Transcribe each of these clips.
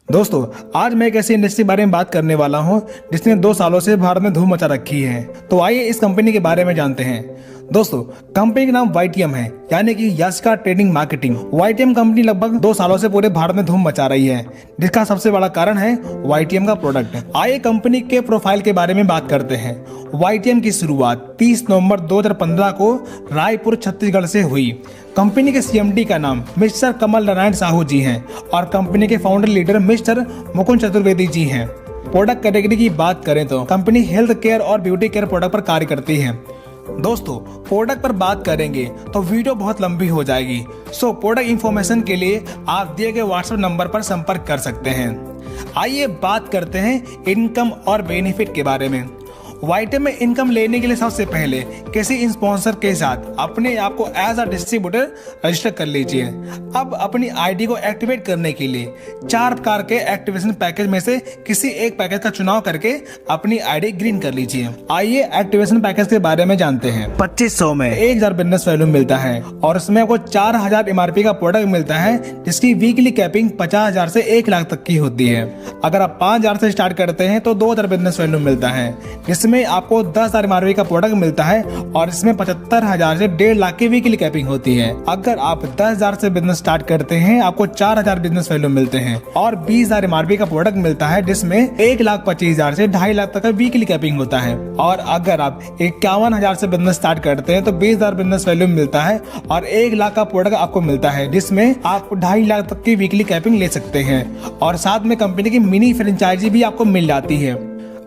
दोस्तों, आज मैं एक ऐसी इंडस्ट्री के बारे में बात करने वाला हूं जिसने 2 सालों से भारत में धूम मचा रखी है। तो आइए इस कंपनी के बारे में जानते हैं। दोस्तों, कंपनी का नाम YTM है, यानी कि यस्का ट्रेडिंग मार्केटिंग। YTM कंपनी लगभग 2 सालों से पूरे भारत में धूम मचा रही है, जिसका सबसे बड़ा कारण है YTM का प्रोडक्ट। आइए कंपनी के प्रोफाइल के बारे में बात करते हैं। YTM की शुरुआत 30 नवंबर 2015 को रायपुर छत्तीसगढ़ से हुई। कंपनी के CMD का नाम मिस्टर कमल नारायण साहू जी हैं और कंपनी के founder leader mister Mukund Chaturvedi ji हैं। प्रोडक्ट कैटेगरी की बात करें तो कंपनी हेल्थ केयर और ब्यूटी केयर प्रोडक्ट पर कार्य करती है। दोस्तों, प्रोडक्ट पर बात करेंगे तो वीडियो बहुत लंबी हो जाएगी, सो प्रोडक्ट इंफॉर्मेशन के लिए आप दिए गए WhatsApp नंबर पर संपर्क कर सकते हैं। आइए बात करते हैं इनकम और बेनिफिट के बारे में। YTM में इनकम लेने के लिए सबसे पहले किसी स्पॉन्सर के साथ अपने आप को एज अ डिस्ट्रीब्यूटर रजिस्टर कर लीजिए। अब अपनी आईडी को एक्टिवेट करने के लिए 4 प्रकार के एक्टिवेशन पैकेज में से किसी एक पैकेज का चुनाव करके अपनी आईडी ग्रीन कर लीजिए। आइए एक्टिवेशन पैकेज के बारे में जानते हैं। 2500 में 1000 बिजनेस वैल्यू मिलता है और उसमें आपको 4000 MRP का प्रोडक्ट मिलता है, जिसकी वीकली कैपिंग 50,000 से 1 लाख तक की होती है। अगर आप 5000 से स्टार्ट करते हैं तो 2000 बिजनेस वैल्यू मिलता है, जिसमें आपको 10,000 MRP का प्रोडक्ट मिलता है और इसमें 75,000 से 1.5 लाख की वीकली कैपिंग होती है। अगर आप 10,000 से बिजनेस स्टार्ट करते हैं, आपको 4,000 बिजनेस वैल्यू मिलते हैं और 20,000 MRP का प्रोडक्ट मिलता है, जिसमें 1,25,000 से 2.5 लाख तक का वीकली कैपिंग होता है। और अगर आप 51,000 से बिजनेस स्टार्ट करते हैं तो 20,000 बिजनेस वैल्यू मिलता है और 1 लाख का प्रोडक्ट आपको मिलता है, जिसमें आप 2.5 लाख तक की वीकली कैपिंग ले सकते हैं और साथ में कंपनी की मिनी फ्रेंचाइजी भी आपको मिल जाती है।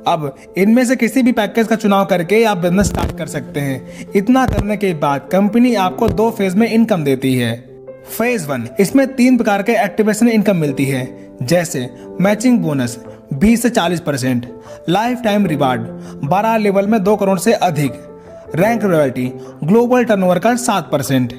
अब इनमें से किसी भी पैकेज का चुनाव करके आप बिजनेस स्टार्ट कर सकते हैं। इतना करने के बाद कंपनी आपको 2 फेज में इनकम देती है। फेज 1, इसमें 3 प्रकार के एक्टिवेशन इनकम मिलती है, जैसे मैचिंग बोनस 20 से 40%, लाइफ टाइम रिवार्ड 12 लेवल में 2 करोड़ से अधिक, रैंक रॉयल्टी ग्लोबल टर्नओवर का 7%।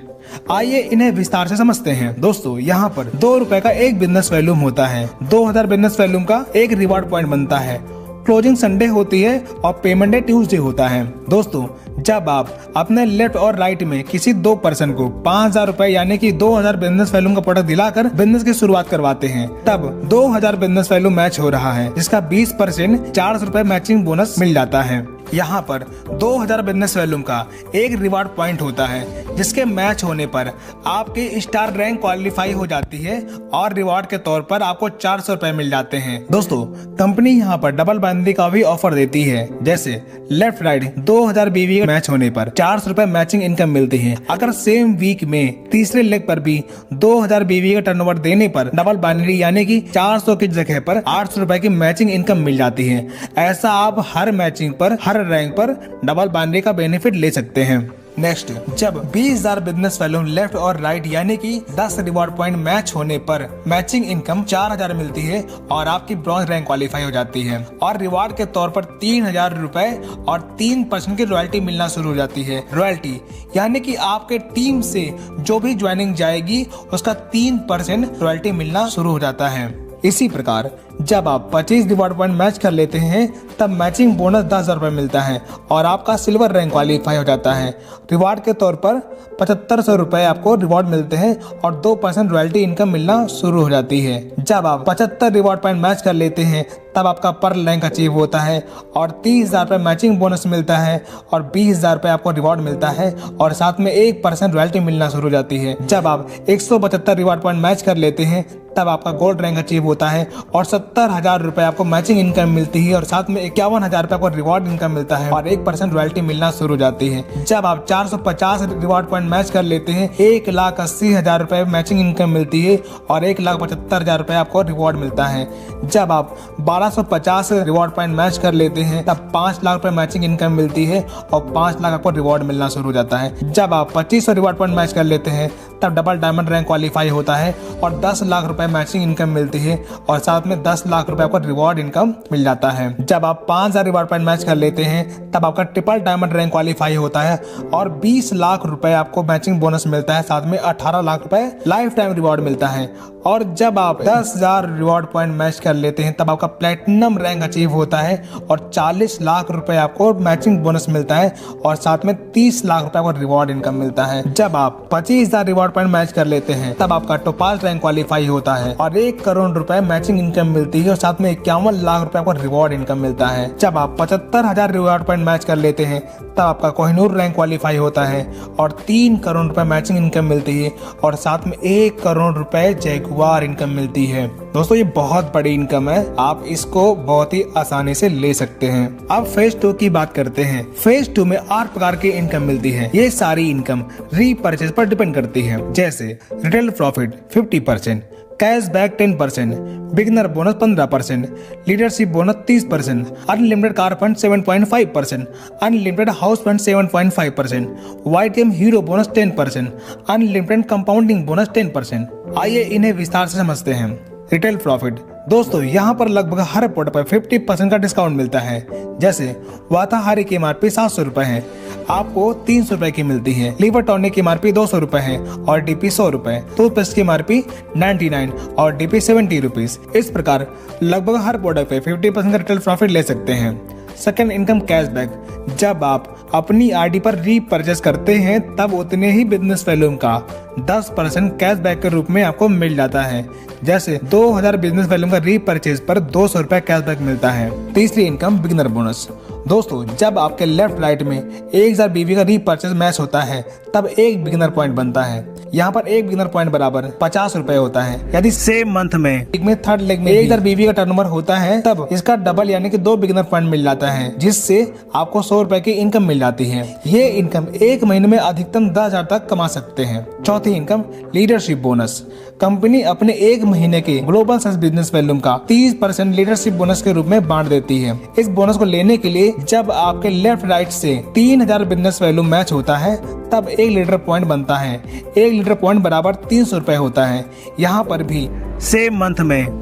आइए इन्हें विस्तार से समझते हैं। दोस्तों, यहाँ पर 2 रुपए का एक बिजनेस वैल्यूम होता है, 2000 बिजनेस वैल्यूम का एक रिवार्ड पॉइंट बनता है, क्लोजिंग संडे होती है और पेमेंट डे ट्यूसडे होता है। दोस्तों, जब आप अपने लेफ्ट और राइट में किसी 2 पर्सन को 5,000 रुपए यानी कि 2000 बिजनेस वैल्यूम का प्रोडक्ट दिलाकर बिजनेस की शुरुआत करवाते हैं, तब 2000 बिजनेस वैल्यू मैच हो रहा है, जिसका 20% 400 रुपए मैचिंग बोनस मिल जाता है। यहाँ पर 2000 बिजनेस वैल्यूम का एक रिवार्ड पॉइंट होता है, जिसके मैच होने पर आपकी स्टार रैंक क्वालिफाई हो जाती है और रिवार्ड के तौर पर आपको 400 रुपए मिल जाते हैं। दोस्तों, कंपनी यहाँ पर डबल बाइनरी का भी ऑफर देती है, जैसे लेफ्ट राइट 2000 BV मैच होने पर 400 रुपए मैचिंग इनकम मिलती है। अगर सेम वीक में तीसरे लेग पर भी 2000 BV का टर्नओवर देने पर डबल बाइनरी यानी कि 400 की जगह पर 800 रुपए की मैचिंग इनकम मिल जाती है। ऐसा आप हर मैचिंग पर, हर रैंक पर डबल बाइनरी का बेनिफिट ले सकते हैं। नेक्स्ट, जब 20,000 बिजनेस वैल्यू लेफ्ट और राइट यानी कि 10 रिवॉर्ड पॉइंट मैच होने पर मैचिंग इनकम 4,000 मिलती है और आपकी ब्रॉन्ज रैंक क्वालिफाई हो जाती है और रिवार्ड के तौर पर 3,000 रुपए और 3% की रॉयल्टी मिलना शुरू हो जाती है। रॉयल्टी यानी कि आपके टीम से जो भी ज्वाइनिंग जाएगी उसका 3% रॉयल्टी मिलना शुरू हो जाता है। इसी प्रकार जब आप 25 रिवॉर्ड पॉइंट मैच कर लेते हैं, तब मैचिंग बोनस 10,000 रुपए मिलता है और आपका सिल्वर रैंक क्वालिफाई हो जाता है। रिवार्ड के तौर पर 7500 रुपए आपको रिवॉर्ड मिलते हैं और 2% रॉयल्टी इनकम मिलना शुरू हो जाती है। जब आप 75 रिवॉर्ड पॉइंट मैच कर लेते हैं, तब आपका पर रैंक अचीव होता है और 30,000 रुपए मैचिंग बोनस मिलता है और 20,000 रुपए आपको रिवॉर्ड मिलता है और साथ में 1% रॉयल्टी मिलना शुरू हो जाती है। जब आप 175 रिवॉर्ड पॉइंट मैच कर लेते हैं, तब आपका गोल्ड रैंक अचीव होता है और 70,000 रुपए आपको मैचिंग इनकम मिलती है और साथ में 51,000 रुपए आपको रिवॉर्ड इनकम मिलता है और 1% रॉयल्टी मिलना शुरू हो जाती है। जब आप 450 रिवॉर्ड पॉइंट मैच कर लेते हैं, 1,80,000 रुपए मैचिंग इनकम मिलती है और 1,75,000 रुपए आपको रिवॉर्ड मिलता है। जब आप 1250 रिवॉर्ड पॉइंट मैच कर लेते हैं, तब 5 लाख रुपए मैचिंग इनकम मिलती है और 5 लाख आपको रिवॉर्ड मिलना शुरू हो जाता है। जब आप 2500 रिवॉर्ड पॉइंट मैच कर लेते हैं, तब डबल डायमंड रैंक क्वालिफाई होता है और 10 लाख रुपए मैचिंग इनकम मिलती है और साथ में 10 लाख रुपए आपको रिवॉर्ड इनकम मिल जाता है। जब आप 5,000 रिवॉर्ड पॉइंट मैच कर लेते हैं, तब आपका ट्रिपल डायमंड रैंक क्वालिफाई होता है और 20 लाख रुपए आपको मैचिंग बोनस मिलता है, साथ में 18 लाख रुपए लाइफ टाइम रिवॉर्ड मिलता है और जब आप 10,000 रिवॉर्ड पॉइंट मैच कर लेते हैं तब आपका प्लेटिनम रैंक अचीव होता है और 40 लाख रुपए आपको मैचिंग बोनस मिलता है और साथ में 30 लाख रुपए आपको रिवॉर्ड इनकम मिलता है। जब आप 25,000 रिवॉर्ड पॉइंट मैच कर लेते हैं तब आपका टोपाज रैंक क्वालिफाई होता है और 1 करोड़ रुपए मैचिंग इनकम मिलती है और साथ में 51 लाख रुपए आपको रिवॉर्ड इनकम मिलता है। जब आप 75,000 रिवॉर्ड पॉइंट मैच कर लेते हैं तब आपका कोहिनूर रैंक क्वालिफाई होता है और 3 करोड़ रुपए मैचिंग इनकम मिलती है और साथ में 1 करोड़ रुपए जैगुआर इनकम मिलती है। दोस्तों ये बहुत बड़ी इनकम है, आप इसको बहुत ही आसानी से ले सकते हैं। अब फेज 2 की बात करते हैं। फेज 2 में 8 प्रकार की इनकम मिलती है। ये सारी इनकम रीपरचेज पर डिपेंड करती है, जैसे retail profit 50%, cashback 10%, beginner bonus 15%, leadership bonus 30%, unlimited car fund 7.5%, unlimited house fund 7.5%, YTM hero bonus 10%, unlimited compounding bonus 10%। आइए इन्हें विस्तार से समझते हैं। रिटेल प्रॉफिट दोस्तों यहाँ पर लगभग हर प्रोडक्ट पर 50% का डिस्काउंट मिलता है। जैसे वाताहारी की MRP 700 रुपए है, आपको 300 रुपए की मिलती है। लीवर टॉनिक की MRP 200 रुपए है और DP 100 रुपए। टूथपेस्ट की MRP 99 और DP 70 रुपीज। इस प्रकार लगभग हर प्रोडक्ट पे 50% का रिटेल प्रॉफिट ले सकते हैं। सेकंड इनकम कैशबैक, जब आप अपनी आईडी पर रीपरचेस करते हैं तब उतने ही बिजनेस वैल्यूम का 10% कैशबैक के रूप में आपको मिल जाता है। जैसे 2000 बिजनेस वैल्यूम का रीपरचेज पर 200 रुपए कैशबैक मिलता है। तीसरी इनकम बिगिनर बोनस, दोस्तों जब आपके लेफ्ट राइट में 1000 BB का रीपरचेज मैच होता है तब एक बिगिनर पॉइंट बनता है। यहाँ पर एक बिगिनर पॉइंट बराबर 50 रुपए होता है। यदि सेम मंथ में थर्ड लेग में 1000 BB का टर्नओवर होता है तब इसका डबल यानी कि 2 बिगिनर पॉइंट मिल जाता है, जिससे आपको 100 रुपए की इनकम मिल जाती है। ये इनकम एक महीने में अधिकतम 10,000 तक कमा सकते हैं। चौथी इनकम लीडरशिप बोनस, कंपनी अपने एक महीने के ग्लोबल सेल्स बिजनेस वैल्यूम का 30% लीडरशिप बोनस के रूप में बांट देती है। इस बोनस को लेने के लिए जब आपके लेफ्ट राइट से 3000 बिजनेस वैल्यूम मैच होता है तब 1 लीडर पॉइंट बनता है। 1 लीडर पॉइंट बराबर 300 रुपए होता है। यहाँ पर भी सेम मंथ में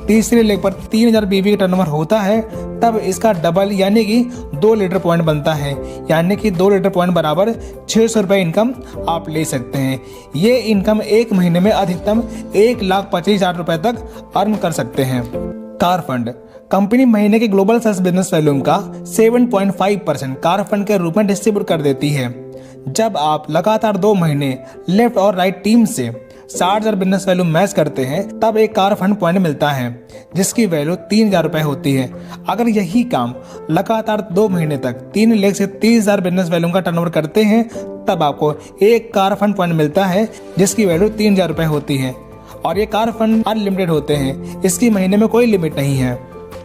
तीसरे लेग पर 3000 BB का टर्नओवर होता है तब इसका डबल यानी कि 2 लीटर पॉइंट बनता है, यानी कि 2 लीटर पॉइंट बराबर 600 रुपए इनकम आप ले सकते हैं। ये इनकम एक महीने में अधिकतम 1,25,000 रुपए तक अर्न कर सकते हैं। कार फंड, कंपनी महीने के ग्लोबल सेल्स बिजनेस वैल्यूम का 7.5% कार फंड के रूप में डिस्ट्रीब्यूट कर देती है। जब आप लगातार 2 महीने लेफ्ट और राइट टीम से 60,000 बिजनेस वैल्यू मैच करते हैं तब एक कार फंड पॉइंट मिलता है, जिसकी वैल्यू 3,000 रुपए होती है। अगर यही काम लगातार 2 महीने तक 3 लेग से 30,000 बिजनेस वैल्यू का टर्नओवर करते हैं तब आपको एक कार फंड पॉइंट मिलता है, जिसकी वैल्यू 3,000 रुपए होती है। और ये कार फंड अनलिमिटेड होते हैं, इसकी महीने में कोई लिमिट नहीं है।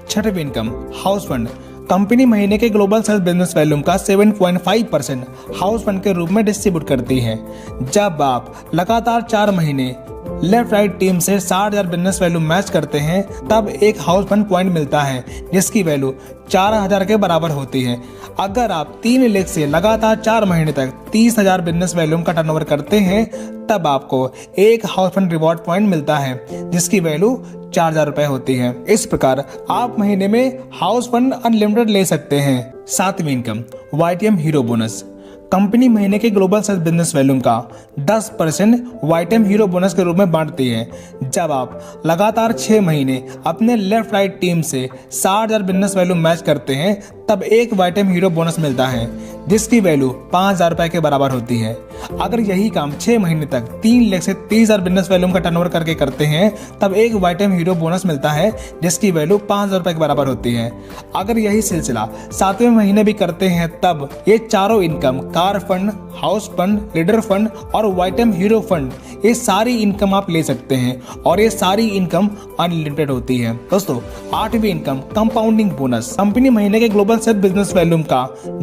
छठवीं इनकम हाउस फंड, कंपनी महीने के ग्लोबल सेल्स बिजनेस वैल्यूम का 7.5% हाउस फंड के रूप में डिस्ट्रीब्यूट करती है। जब आप लगातार 4 महीने लेफ्ट राइट टीम से 60,000 बिजनेस वैल्यू मैच करते हैं तब एक हाउस फंड पॉइंट मिलता है, जिसकी वैल्यू 4,000 के बराबर होती है। अगर आप 3 लेग से लगातार 4 महीने तक 30,000 बिजनेस वैल्यूम का टर्नओवर करते हैं तब आपको एक हाउस फंड रिवॉर्ड पॉइंट मिलता है, जिसकी वैल्यू 4,000 रुपए होती है। इस प्रकार आप महीने में हाउस फंड अनलिमिटेड ले सकते हैं। सातवीं income YTM hero bonus, company महीने के ग्लोबल सेल्स बिजनेस वैल्यूम का 10% YTM हीरो बोनस के रूप में बांटती है। जब आप लगातार 6 महीने अपने लेफ्ट राइट टीम से 60,000 बिजनेस वैल्यू मैच करते हैं तब एक YTM हीरो बोनस मिलता है, जिसकी वैल्यू 5,000 रुपए के बराबर होती है। अगर यही काम 6 महीने तक 3 लेग से 30,000 बिजनेस वैल्यूम का टर्नओवर करके करते हैं तब एक YTM हीरो बोनस मिलता है, जिसकी वैल्यू 5,000 रुपए के बराबर होती है। अगर यही सिलसिला 7वें महीने भी करते हैं तब ये चारों income car fund, house fund, leader fund और YTM हीरो फंड, ये सारी इनकम आप ले सकते हैं और ये सारी इनकम अनलिमिटेड होती है। दोस्तों 8वीं इनकम कंपाउंडिंग बोनस, कंपनी महीने के ग्लोबल सेल्स बिजनेस वैल्यूम का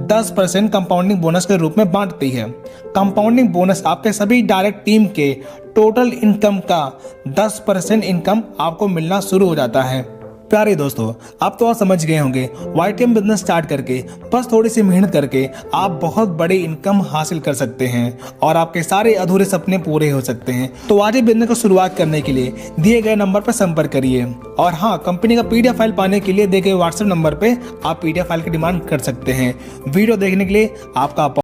10% कंपाउंडिंग बोनस के रूप में बांटती है। कंपाउंडिंग बोनस आपके सभी डायरेक्ट टीम के टोटल इनकम का 10% इनकम आपको मिलना शुरू हो जाता है। प्यारे दोस्तों, आप तो आप समझ गए होंगे YTM बिजनेस स्टार्ट करके बस थोड़ी सी मेहनत करके आप बहुत बड़ी इनकम हासिल कर सकते हैं और आपके सारे अधूरे सपने पूरे हो सकते हैं। तो आज ही बिजनेस को शुरुआत करने के लिए दिए गए नंबर पर संपर्क करिए और हाँ, कंपनी का PDF फाइल पाने के लिए दिए गए WhatsApp नंबर पे आप PDF फाइल की डिमांड कर सकते हैं। वीडियो देखने के लिए आपका